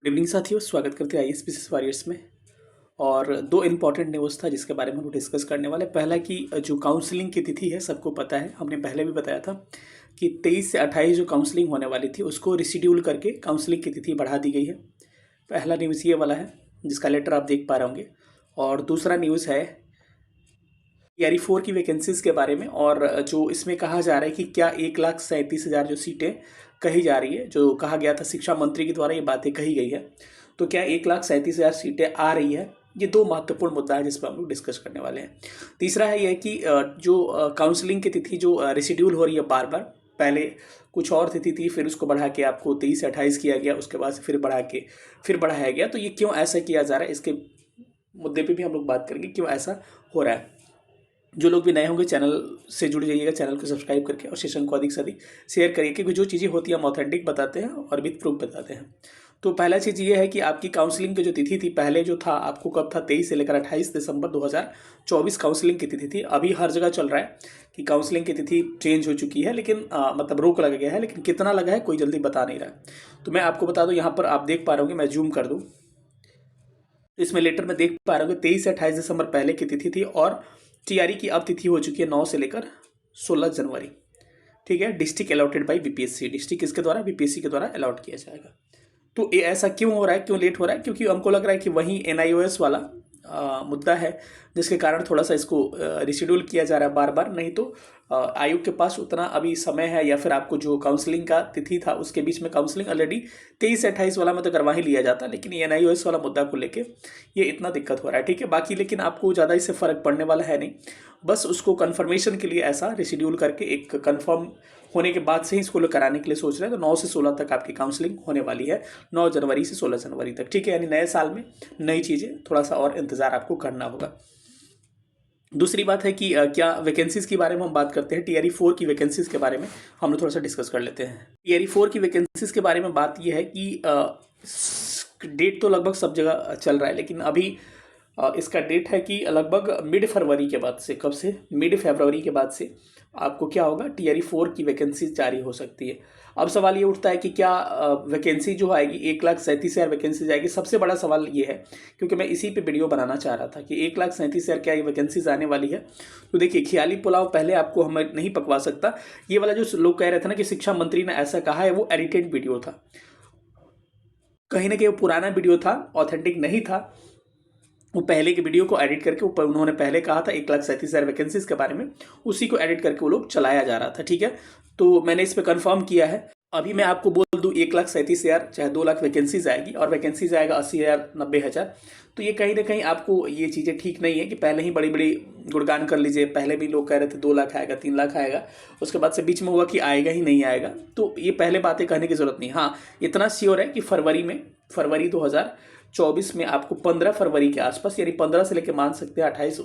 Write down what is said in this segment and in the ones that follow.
Good evening साथियों, स्वागत करते हैं आईएएस वॉरियर्स में। और दो इम्पॉर्टेंट न्यूज़ था जिसके बारे में हम डिस्कस करने वाले। पहला कि जो काउंसलिंग की तिथि है सबको पता है, हमने पहले भी बताया था कि 23 से 28 जो काउंसलिंग होने वाली थी उसको रिशेड्यूल करके काउंसलिंग की तिथि बढ़ा दी गई है। पहला न्यूज़ ये वाला है जिसका लेटर आप देख पा रहे होंगे। और दूसरा न्यूज़ है टीआरई 4 की वैकेंसीज़ के बारे में। और जो इसमें कहा जा रहा है कि क्या 1,37,000 जो सीटें कही जा रही है, जो कहा गया था शिक्षा मंत्री के द्वारा ये बातें कही गई है, तो क्या 1,37,000 सीटें आ रही है। ये दो महत्वपूर्ण मुद्दा है जिस पर हम लोग डिस्कस करने वाले हैं। तीसरा है यह कि जो काउंसलिंग की तिथि जो रिशेड्यूल हो रही है बार बार, पहले कुछ और तिथि थी, फिर उसको बढ़ा के आपको 23 से 28 किया गया, उसके बाद फिर बढ़ा के फिर बढ़ाया गया। तो ये क्यों ऐसा किया जा रहा है, इसके मुद्दे पे भी हम लोग बात करेंगे क्यों ऐसा हो रहा है। जो लोग भी नए होंगे चैनल से जुड़ जाइएगा, चैनल को सब्सक्राइब करके, और सेशन को अधिक से अधिक शेयर करिए, क्योंकि जो चीज़ें होती हैं हम ऑथेंटिक बताते हैं और विद प्रूफ बताते हैं। तो पहला चीज़ ये है कि आपकी काउंसलिंग की जो तिथि थी, पहले जो था आपको कब था, 23 से लेकर 28 दिसंबर 2024 काउंसलिंग की तिथि थी। अभी हर जगह चल रहा है कि काउंसलिंग की तिथि चेंज हो चुकी है, लेकिन मतलब रोक लगा गया है, लेकिन कितना लगा है कोई जल्दी बता नहीं रहा। तो मैं आपको बता दूँ, यहाँ पर आप देख पा रहे होंगे, मैं जूम कर दूँ तो इसमें लेटर में देख पा रहे होंगे 23 से 28 दिसंबर पहले की तिथि थी, और टीआरई की अब तिथि हो चुकी है 9 से लेकर 16 जनवरी। ठीक है, district allotted by BPSC, district किसके द्वारा, बीपीएससी के द्वारा अलॉट किया जाएगा। तो ये ऐसा क्यों हो रहा है, क्यों लेट हो रहा है, क्योंकि हमको लग रहा है कि वही एनआईओएस वाला मुद्दा है जिसके कारण थोड़ा सा इसको रिशेड्यूल किया जा रहा है बार बार। नहीं तो आयोग के पास उतना अभी समय है, या फिर आपको जो काउंसलिंग का तिथि था उसके बीच में काउंसलिंग ऑलरेडी 23 से 28 वाला में तो करवा ही लिया जाता, लेकिन एनआईओएस वाला मुद्दा को लेके ये इतना दिक्कत हो रहा है। ठीक है, बाकी लेकिन आपको ज़्यादा इससे फ़र्क पड़ने वाला है नहीं, बस उसको कन्फर्मेशन के लिए ऐसा रिशेड्यूल करके एक कन्फर्म होने के बाद से ही इसको कराने के लिए सोच रहे हैं। तो 9 से 16 तक आपकी काउंसलिंग होने वाली है, 9 जनवरी से 16 जनवरी तक। ठीक है, यानी नए साल में नई चीज़ें, थोड़ा सा और इंतज़ार आपको करना होगा। दूसरी बात है कि क्या वैकेंसीज़ के बारे में हम बात करते हैं। टीआरई 4 की वैकेंसीज़ के बारे में हम लोग थोड़ा सा डिस्कस कर लेते हैं। टीआरई 4 की वैकेंसीज़ के बारे में बात यह है कि डेट तो लगभग सब जगह चल रहा है, लेकिन अभी इसका डेट है कि लगभग मिड फरवरी के बाद से, कब से, मिड फरवरी के बाद से आपको क्या होगा, टीआरई 4 की वैकेंसी जारी हो सकती है। अब सवाल ये उठता है कि क्या वैकेंसी जो आएगी 1,37,000 वैकेंसी जाएगी। सबसे बड़ा सवाल ये है, क्योंकि मैं इसी पे वीडियो बनाना चाह रहा था कि 1,37,000 क्या ये वैकेंसीज आने वाली है। तो देखिए, ख्याली पुलाव पहले आपको हम नहीं पकवा सकता। ये वाला जो लोग कह रहे थे ना कि शिक्षा मंत्री ने ऐसा कहा है, वो एडिटेड वीडियो था, कहीं ना कहीं वो पुराना वीडियो था, ऑथेंटिक नहीं था। वो पहले के वीडियो को एडिट करके ऊपर उन्होंने पहले कहा था 1,37,000 वैकेंसीज के बारे में, उसी को एडिट करके वो लोग चलाया जा रहा था। ठीक है, तो मैंने इस पर कंफर्म किया है। अभी मैं आपको बोल दूं 1,37,000 चाहे 2 लाख वैकेंसीज आएगी, और वैकेंसीज आएगा 80,000 90,000। तो ये कहीं ना कहीं आपको ये चीज़ें ठीक नहीं है कि पहले ही बड़ी बड़ी गुणगान कर लीजिए। पहले भी लोग कह रहे थे 2 लाख आएगा, 3 लाख आएगा, उसके बाद से बीच में हुआ कि आएगा ही नहीं आएगा। तो ये पहले बातें कहने की जरूरत नहीं। हाँ, इतना श्योर है कि फरवरी 2024 में आपको 15 फरवरी के आसपास, यानी 15 से लेकर मान सकते हैं 28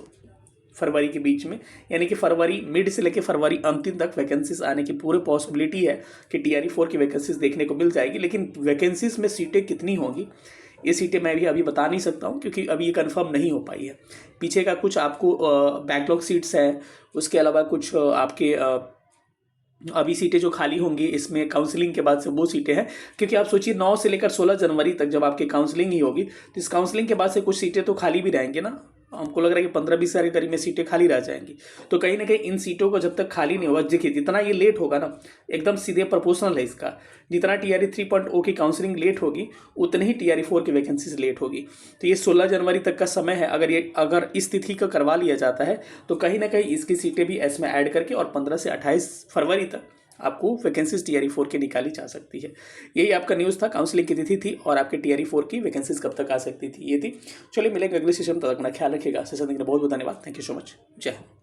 फरवरी के बीच में, यानी कि फरवरी मिड से लेकर फरवरी अंतिम तक वैकेंसीज आने की पूरी पॉसिबिलिटी है कि टीआरई 4 की वैकेंसीज देखने को मिल जाएगी। लेकिन वैकेंसीज में सीटें कितनी होंगी, ये सीटें मैं भी अभी बता नहीं सकता हूँ, क्योंकि अभी ये कंफर्म नहीं हो पाई है। पीछे का कुछ आपको बैकलॉग सीट्स हैं, उसके अलावा कुछ आपके अभी सीटें जो खाली होंगी इसमें काउंसलिंग के बाद से, वो सीटें हैं। क्योंकि आप सोचिए 9 से लेकर 16 जनवरी तक जब आपकी काउंसलिंग ही होगी, तो इस काउंसलिंग के बाद से कुछ सीटें तो खाली भी रहेंगी ना। हमको लग रहा है कि 15-20 हज़ार के करीब में सीटें खाली रह जाएंगी। तो कहीं ना कहीं इन सीटों को जब तक खाली नहीं होगा, देखिए जितना ये लेट होगा ना, एकदम सीधे प्रोपोर्शनल है इसका। जितना टीआरई 3.0 की काउंसलिंग लेट होगी, उतनी ही टीआरई 4 की वैकेंसीज लेट होगी। तो ये 16 जनवरी तक का समय है। अगर इस तिथि का करवा लिया जाता है, तो कहीं ना कहीं इसकी सीटें भी इसमें ऐड करके, और 15 से 28 फरवरी तक आपको वैकेंसीज टीआरई 4 की निकाली जा सकती है। यही आपका न्यूज़ था, काउंसलिंग की तिथि थी, और आपके टीआरई 4 की वैकेंसीज कब तक आ सकती थी, ये थी। चलिए मिलेंगे अगले सेशन, तक अपना ख्याल रखिएगा। सेशन देखने बहुत बहुत धन्यवाद। Thank you so much. जय हिंद।